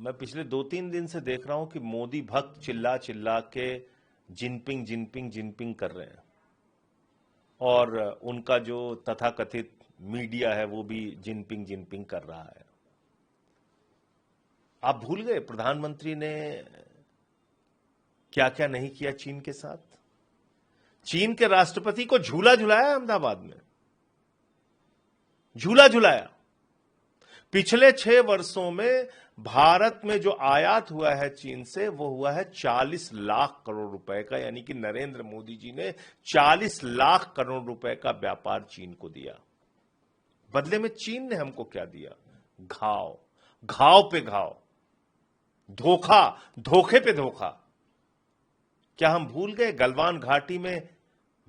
मैं पिछले 2-3 दिन से देख रहा हूं कि मोदी भक्त चिल्ला चिल्ला के जिनपिंग जिनपिंग जिनपिंग कर रहे हैं और उनका जो तथाकथित मीडिया है वो भी जिनपिंग जिनपिंग कर रहा है। आप भूल गए प्रधानमंत्री ने क्या क्या नहीं किया चीन के साथ। चीन के राष्ट्रपति को झूला झुलाया अहमदाबाद में, झूला झुलाया। पिछले 6 वर्षों में भारत में जो आयात हुआ है चीन से वो हुआ है 40 लाख करोड़ रुपए का, यानी कि नरेंद्र मोदी जी ने 40 लाख करोड़ रुपए का व्यापार चीन को दिया। बदले में चीन ने हमको क्या दिया? घाव, घाव पे घाव, धोखा, धोखे पे धोखा। क्या हम भूल गए गलवान घाटी में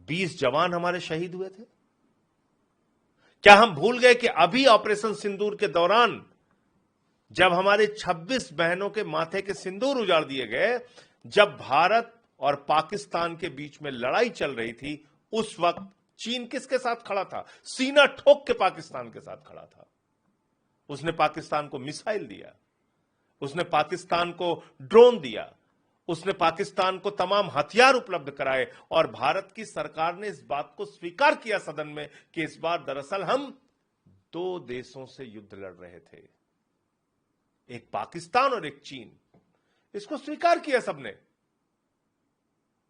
20 जवान हमारे शहीद हुए थे? क्या हम भूल गए कि अभी ऑपरेशन सिंदूर के दौरान जब हमारे 26 बहनों के माथे के सिंदूर उजाड़ दिए गए, जब भारत और पाकिस्तान के बीच में लड़ाई चल रही थी, उस वक्त चीन किसके साथ खड़ा था? सीना ठोक के पाकिस्तान के साथ खड़ा था। उसने पाकिस्तान को मिसाइल दिया, उसने पाकिस्तान को ड्रोन दिया, उसने पाकिस्तान को तमाम हथियार उपलब्ध कराए और भारत की सरकार ने इस बात को स्वीकार किया सदन में कि इस बार दरअसल हम 2 देशों से युद्ध लड़ रहे थे, एक पाकिस्तान और एक चीन। इसको स्वीकार किया सबने।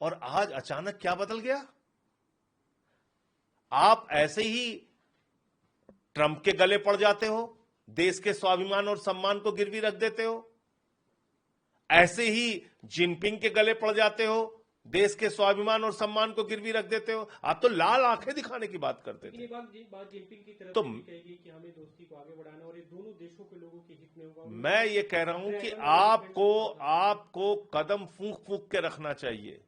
और आज अचानक क्या बदल गया? आप ऐसे ही ट्रंप के गले पड़ जाते हो, देश के स्वाभिमान और सम्मान को गिरवी रख देते हो, ऐसे ही जिनपिंग के गले पड़ जाते हो, देश के स्वाभिमान और सम्मान को गिरवी रख देते हो। आप तो लाल आंखें दिखाने की बात करते थे। बात जिनपिंग की तरफ तो कहेगी कि हमें दोस्ती को आगे बढ़ाना और ये दोनों देशों के लोगों के हित में होगा। मैं ये कह रहा हूं कि आपको कदम फूंक फूंक के रखना चाहिए,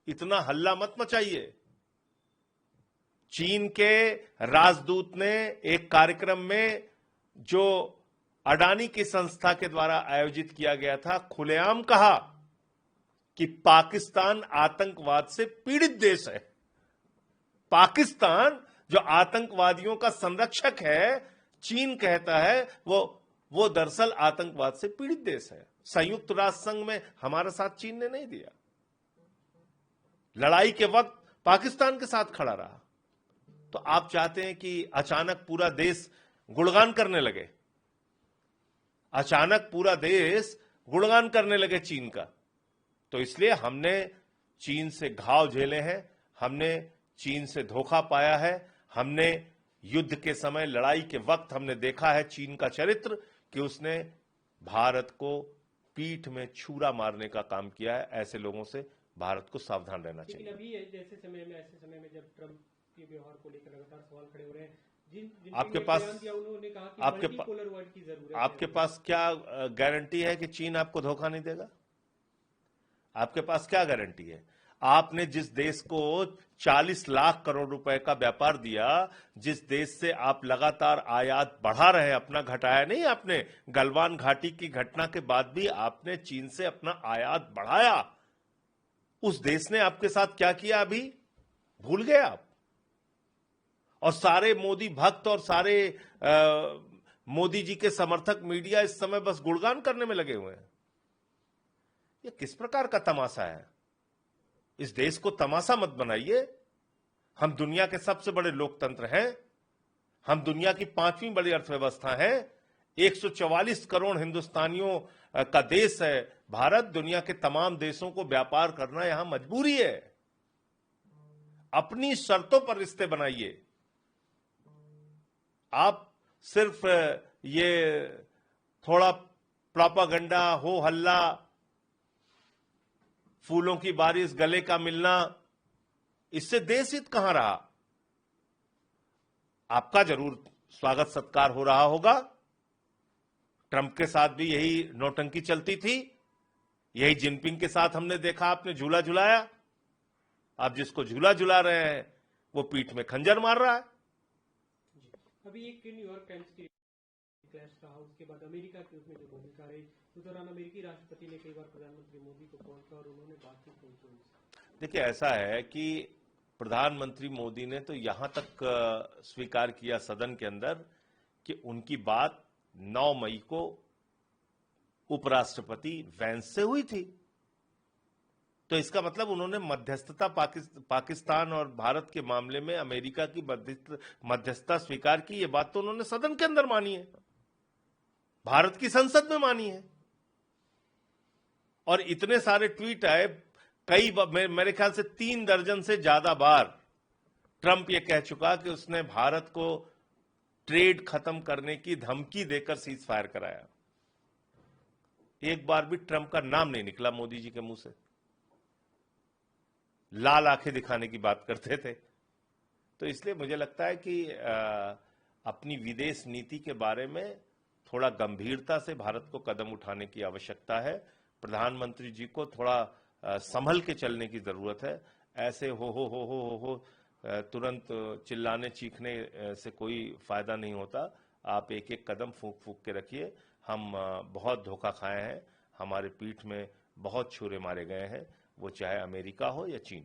इतना हल्ला मत मचाइए। चीन के राजदूत ने एक कार्यक्रम में जो अडानी की संस्था के द्वारा आयोजित किया गया था, खुलेआम कहा कि पाकिस्तान आतंकवाद से पीड़ित देश है। पाकिस्तान जो आतंकवादियों का संरक्षक है, चीन कहता है वो दरअसल आतंकवाद से पीड़ित देश है। संयुक्त राष्ट्र संघ में हमारा साथ चीन ने नहीं दिया, लड़ाई के वक्त पाकिस्तान के साथ खड़ा रहा। तो आप चाहते हैं कि अचानक पूरा देश गुणगान करने लगे, अचानक पूरा देश गुणगान करने लगे चीन का। तो इसलिए हमने चीन से घाव झेले हैं, हमने चीन से धोखा पाया है, हमने युद्ध के समय, लड़ाई के वक्त हमने देखा है चीन का चरित्र कि उसने भारत को पीठ में छुरा मारने का काम किया है। ऐसे लोगों से भारत को सावधान रहना चाहिए। लेकिन अभी ऐसे समय में जब ट्रंप के व्यवहार को लेकर लगातार सवाल खड़े हो रहे हैं, आपके पास उन्होंने कहा कि मल्टीपोलर वर्ल्ड की जरूरत है। आपके पास क्या गारंटी है कि चीन आपको धोखा नहीं देगा? आपके पास क्या गारंटी है? आपने जिस देश को 40 लाख करोड़ रुपए का व्यापार दिया, जिस देश से आप लगातार आयात बढ़ा रहे हैं, अपना घटाया नहीं आपने। गलवान घाटी की घटना के बाद भी आपने चीन से अपना आयात बढ़ाया। उस देश ने आपके साथ क्या किया अभी भूल गए आप? और सारे मोदी भक्त और सारे मोदी जी के समर्थक मीडिया इस समय बस गुणगान करने में लगे हुए हैं। ये किस प्रकार का तमाशा है? इस देश को तमाशा मत बनाइए। हम दुनिया के सबसे बड़े लोकतंत्र हैं, हम दुनिया की 5वीं बड़ी अर्थव्यवस्था है, 144 करोड़ हिंदुस्तानियों का देश है भारत। दुनिया के तमाम देशों को व्यापार करना यहां मजबूरी है। अपनी शर्तों पर रिश्ते बनाइए। आप सिर्फ ये थोड़ा प्रोपागंडा, हो हल्ला, फूलों की बारिश, गले का मिलना, इससे देश हित कहां रहा? आपका जरूर स्वागत सत्कार हो रहा होगा। ट्रंप के साथ भी यही नौटंकी चलती थी, यही जिनपिंग के साथ हमने देखा आपने झूला झुलाया। आप जिसको झूला झुला रहे हैं वो पीठ में खंजर मार रहा है। अभी एक न्यूयॉर्क टाइम्स की क्लैश रहा, उसके बाद अमेरिका की उसमें जो भूमिका रही, उस दौरान अमेरिकी राष्ट्रपति ने कई बार प्रधानमंत्री मोदी को कॉल किया और उन्होंने बातचीत की। देखिए, ऐसा है कि प्रधानमंत्री मोदी ने तो यहां तक स्वीकार किया सदन के अंदर कि उनकी बात 9 मई को उपराष्ट्रपति वैंस से हुई थी। तो इसका मतलब उन्होंने मध्यस्थता पाकिस्तान और भारत के मामले में अमेरिका की मध्यस्थता स्वीकार की। ये बात तो उन्होंने सदन के अंदर मानी है, भारत की संसद में मानी है। और इतने सारे ट्वीट आए, मेरे ख्याल से 3 दर्जन से ज्यादा बार ट्रंप ये कह चुका कि उसने भारत को ट्रेड खत्म करने की धमकी देकर सीज फायर कराया। एक बार भी ट्रंप का नाम नहीं निकला मोदी जी के मुंह से। लाल आंखें दिखाने की बात करते थे। तो इसलिए मुझे लगता है कि अपनी विदेश नीति के बारे में थोड़ा गंभीरता से भारत को कदम उठाने की आवश्यकता है। प्रधानमंत्री जी को थोड़ा संभल के चलने की जरूरत है। ऐसे हो तुरंत चिल्लाने चीखने से कोई फायदा नहीं होता। आप एक एक कदम फूंक फूंक के रखिए। हम बहुत धोखा खाए हैं, हमारे पीठ में बहुत छुरे मारे गए हैं, वो चाहे अमेरिका हो या चीन।